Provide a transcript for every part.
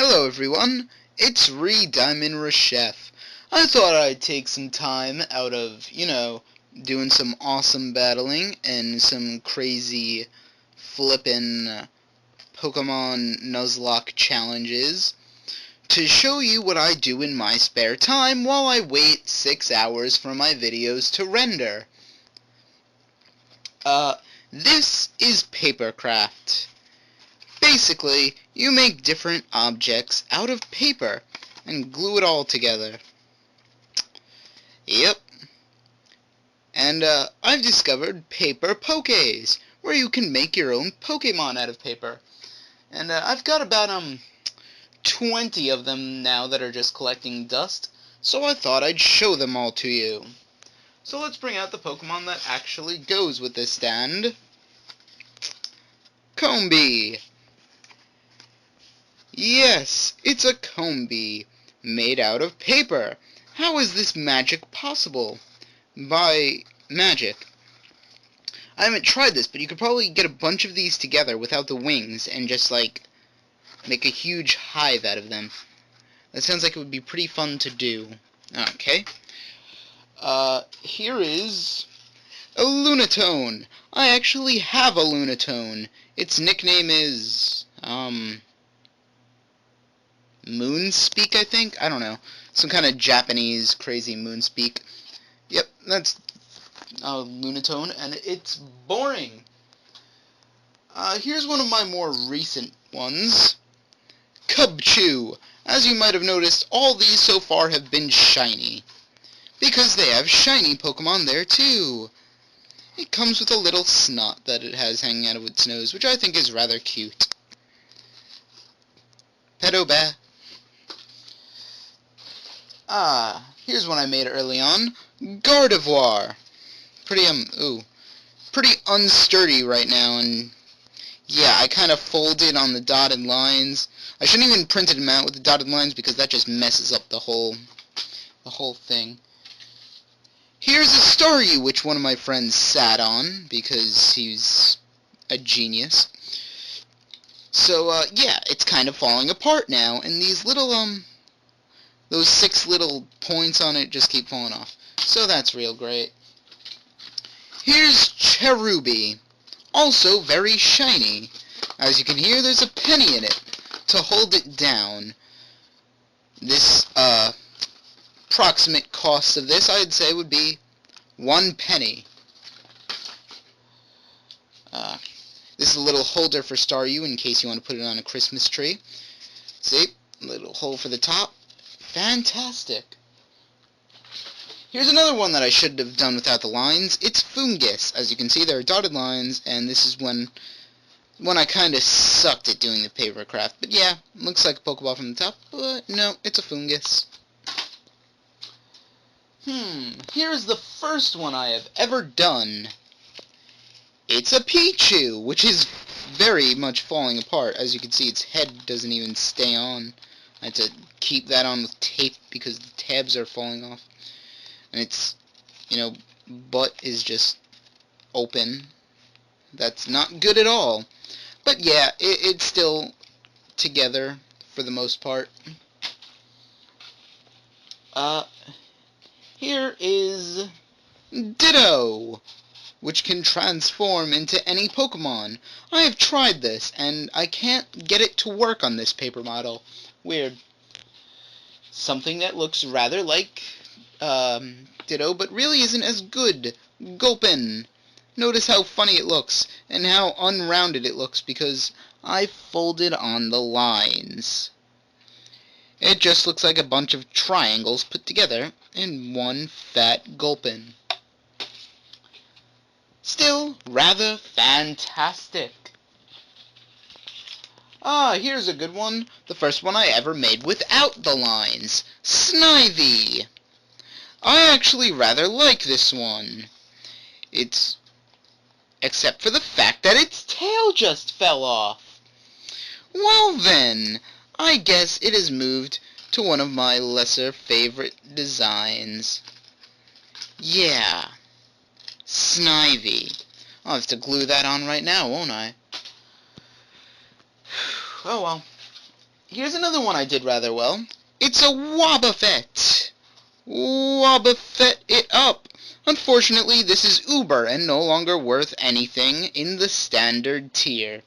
Hello everyone, it's Diamond Reshef. I thought I'd take some time out of, doing some awesome battling and some crazy flippin' Pokemon Nuzlocke challenges to show you what I do in my spare time while I wait 6 hours for my videos to render. This is Papercraft. Basically, you make different objects out of paper and glue it all together. Yep. And I've discovered paper Pokés, where you can make your own Pokemon out of paper. And I've got about 20 of them now that are just collecting dust, so I thought I'd show them all to you. So let's bring out the Pokemon that actually goes with this stand. Combee. Yes, it's a Combee, made out of paper. How is this magic possible? By magic. I haven't tried this, but you could probably get a bunch of these together without the wings and just, make a huge hive out of them. That sounds like it would be pretty fun to do. Okay. Here is a Lunatone. I actually have a Lunatone. Its nickname is, Moonspeak, I think? I don't know. Some kind of Japanese crazy Moonspeak. Yep, that's Lunatone, and it's boring. Here's one of my more recent ones. Cubchoo. As you might have noticed, all these so far have been shiny. Because they have shiny Pokemon there, too. It comes with a little snot that it has hanging out of its nose, which I think is rather cute. Pedo-ba. Here's one I made early on. Gardevoir. Pretty unsturdy right now, and yeah, I kind of folded on the dotted lines. I shouldn't even printed them out with the dotted lines because that just messes up the whole thing. Here's a Staryu, which one of my friends sat on because he's a genius. So, yeah, it's kind of falling apart now, and these little, those 6 little points on it just keep falling off. So that's real great. Here's Cherubi, also very shiny. As you can hear, there's a penny in it to hold it down. This, approximate cost of this, I'd say, would be 1 penny. This is a little holder for Staryu in case you want to put it on a Christmas tree. See? Little hole for the top. Fantastic. Here's another one that I should have done without the lines. It's Fungus. As you can see, there are dotted lines, and this is when I kind of sucked at doing the Papercraft. But yeah, looks like a Pokeball from the top, but no, it's a Fungus. Here's the first one I have ever done. It's a Pichu, which is very much falling apart. As you can see, its head doesn't even stay on. I had to keep that on with tape because the tabs are falling off. And its, butt is just open. That's not good at all. But yeah, it's still together for the most part. Here is Ditto, which can transform into any Pokemon. I have tried this, and I can't get it to work on this paper model. Weird. Something that looks rather like Ditto, but really isn't as good. Gulpin. Notice how funny it looks, and how unrounded it looks, because I folded on the lines. It just looks like a bunch of triangles put together in one fat Gulpin. Still rather fantastic. Here's a good one. The first one I ever made without the lines. Snivy. I actually rather like this one. Except for the fact that its tail just fell off. Well then, I guess it has moved to one of my lesser favorite designs. Yeah. Snivy. I'll have to glue that on right now, won't I? Oh well. Here's another one I did rather well. It's a Wobbuffet. Wobbuffet it up. Unfortunately, this is Uber and no longer worth anything in the standard tier.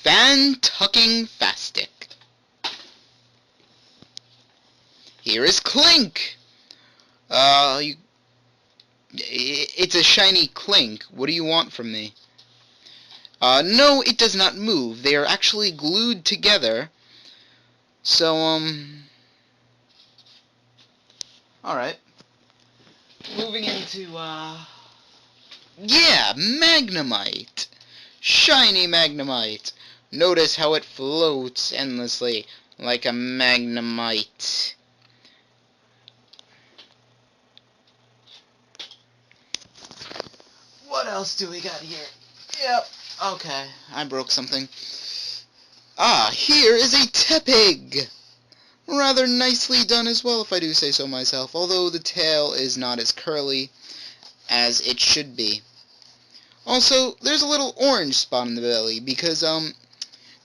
Fan-tucking-fastic. Here is Clink. It's a shiny Clink. What do you want from me? No, it does not move. They are actually glued together. So, alright. Moving into, yeah, Magnemite. Shiny Magnemite. Notice how it floats endlessly, like a Magnemite. What else do we got here? Yep, okay, I broke something. Ah, here is a Tepig! Rather nicely done as well, if I do say so myself, although the tail is not as curly as it should be. Also, there's a little orange spot in the belly, because,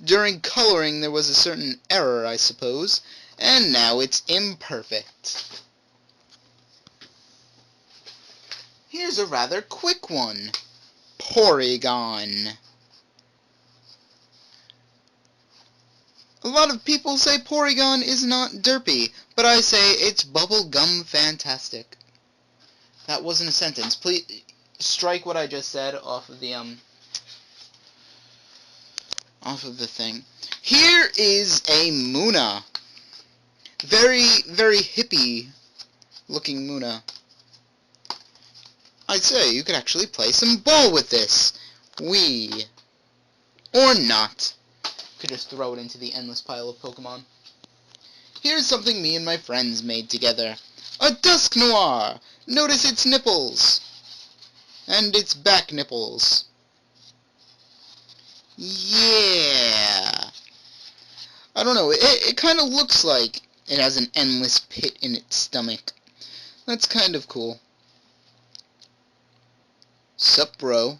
during coloring there was a certain error, I suppose, and now it's imperfect. Here's a rather quick one. Porygon. A lot of people say Porygon is not derpy, but I say it's bubblegum fantastic. That wasn't a sentence. Please strike what I just said off of the thing. Here is a Munna. Very, very hippie looking Munna. I'd say you could actually play some ball with this. Wii. Or not. Could just throw it into the endless pile of Pokemon. Here's something me and my friends made together. A Dusknoir! Notice its nipples. And its back nipples. Yeah. I don't know, it kind of looks like it has an endless pit in its stomach. That's kind of cool. Sup, bro?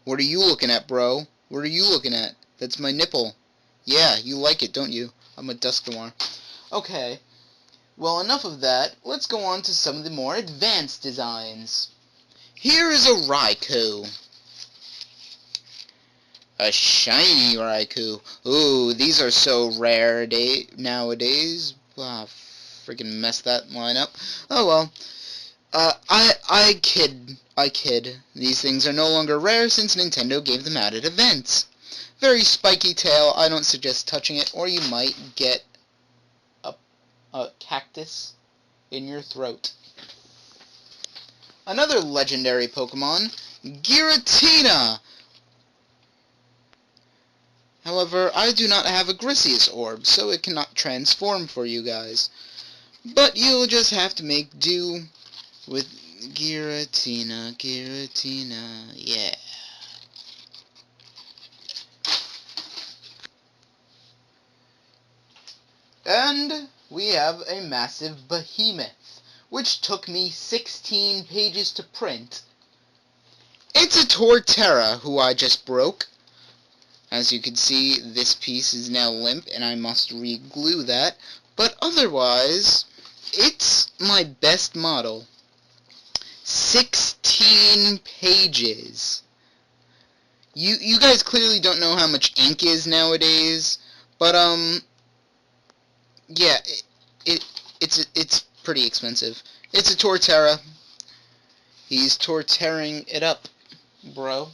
What are you looking at, bro? What are you looking at? That's my nipple. Yeah, you like it, don't you? I'm a Dusknoir. Okay. Well, enough of that. Let's go on to some of the more advanced designs. Here is a Raikou. A shiny Raikou. Ooh, these are so rare nowadays. Freaking messed that line up. Oh well. I kid. These things are no longer rare since Nintendo gave them out at events. Very spiky tail. I don't suggest touching it, or you might get a cactus in your throat. Another legendary Pokemon, Giratina. However, I do not have a Grisius orb, so it cannot transform for you guys. But you'll just have to make do with Giratina, yeah. And we have a massive behemoth, which took me 16 pages to print. It's a Torterra, who I just broke. As you can see, this piece is now limp, and I must re-glue that. But otherwise, it's my best model. 16 pages. You guys clearly don't know how much ink is nowadays, but yeah, it's pretty expensive. It's a Torterra. He's Torterring it up, bro.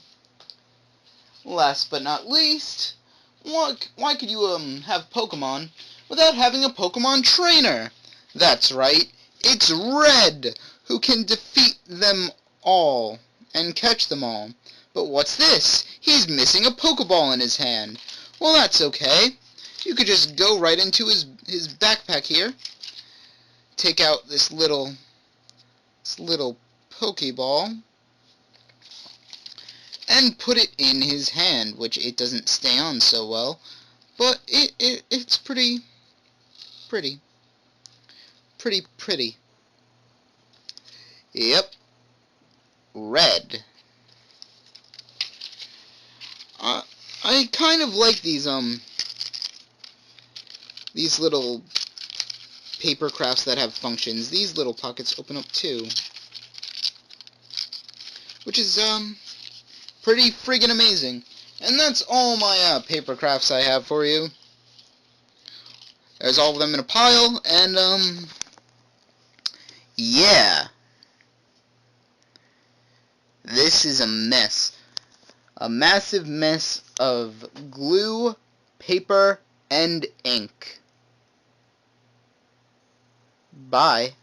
Last but not least, why could you have Pokemon without having a Pokemon trainer? That's right, it's Red, who can defeat them all and catch them all. But what's this? He's missing a Pokeball in his hand. Well, that's okay. You could just go right into his backpack here, take out this little Pokeball, and put it in his hand, which it doesn't stay on so well, but it's pretty. Yep. Red. I kind of like these these little paper crafts that have functions, these little pockets open up too. Which is, pretty friggin' amazing. And that's all my, paper crafts I have for you. There's all of them in a pile, and, yeah. This is a mess. A massive mess of glue, paper, and ink. Bye.